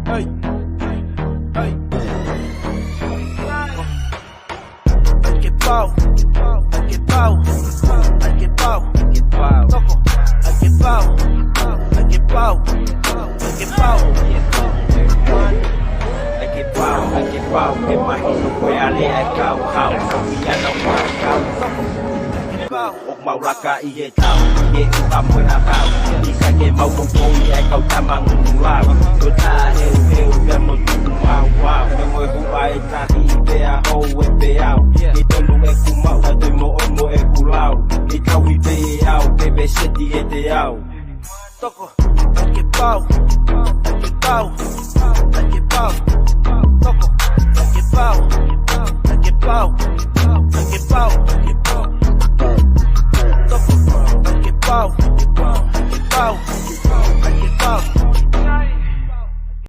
Hey, hey. Hay que pau, hay que pau, hay que pau, loco, hay que pau, hay que pau, hay que pau. Hay que pau, que imagino fue ale ai kau kau, ia no kau. Ok mau laka i he tau, e uka moe na kau. Isa ke mau kongkong i ai kau tamang lau. Ko tā heu pia mo tuku mau wau. Me moe hua e tahi i pea hou e pe au. Ni tolu e kumau, ta te mo e kulau. Ni kau i pe au, pepe seti e te au. Toco, hay que pau, hay que pau, hay que pau.